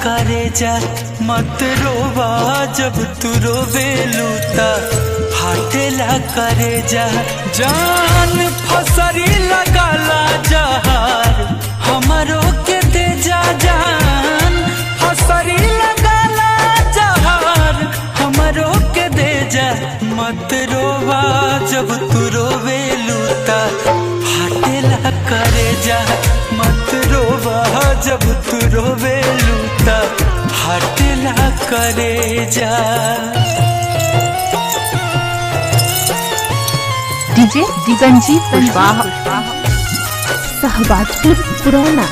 करे जा मत रोवा जब तू रोवे लूता फाटेला करे जा जान फसरी लगाला जहार हमारो के दे जा जान फसरी लगाला जहार हमारो के दे जा मत रोवा जब तू रोवे लूता फाटेला करे जा मत रोवा जब तू रोवे लूता फाटेला करे जा। डीजे संजीव कुशवाहा सहबाजपुर पुराना।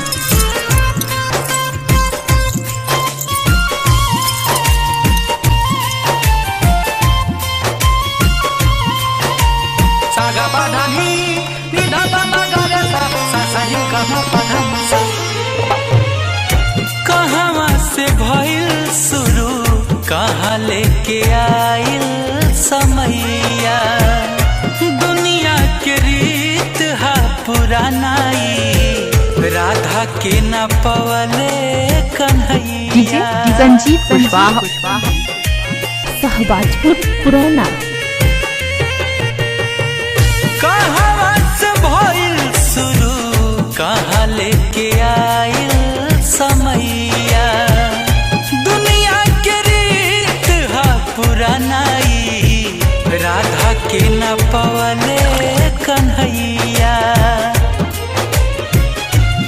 कहाँ से भइल शुरू कहाँ लेके आइल समैया दुनिया के रीत हा पुरानाई राधा के न पवले कन्हैया। डीजे संजीव कुशवाहा सहबाजपुर पुराना। कहाँ से भइल शुरू कहाँ लेके आइल समैया दुनिया के रीत हा पुरानाई राधा के न पवले कन्हैया।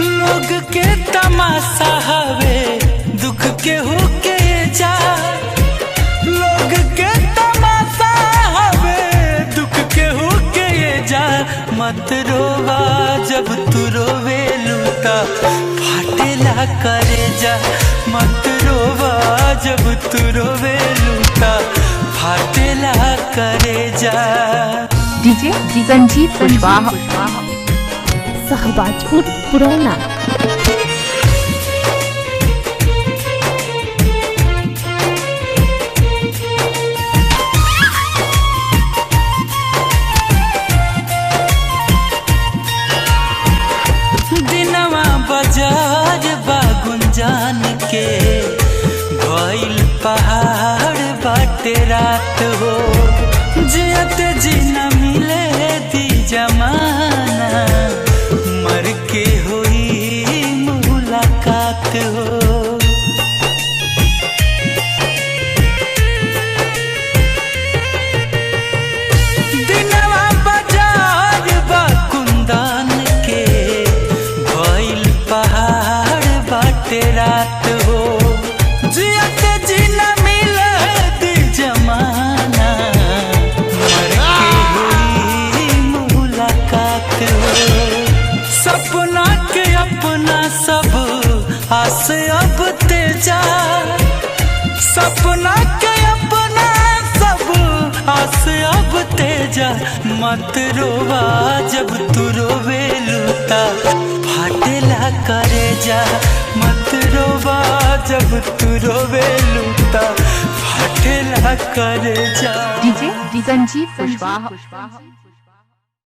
लोग के तमाशा हवे दुख के होके जा लोग के तमाशा हवे दुख के होके जा मत रोवा जब तू रोवे लूता फाटेला करे जा मत रोवा जब तू रोवे लूता फाटेला करे जा। डीजे संजीव कुशवाहा सहबाजपुर पुराना। दिनवा बाजार बागुंजान के भइल पहाड़ बाटे रात हो जियत जी न मिले दी जमाना मर के हुई मुलाकात हो। दिनवा बाजार बाकुंदान के भइल पहाड़ बाटे रात हो जियत जी न मिले दी जमाना मर के हुई मुलाकात हो। सपना के अपना सब आस अब तेजा सपना के अपना सब आस अब तेजा मत रोवा जब तू रोवे लूता फाटेला करे जा मत रोवा जब तू रोवे लूता फाटेला करे जा। डीजे संजीव कुशवाहा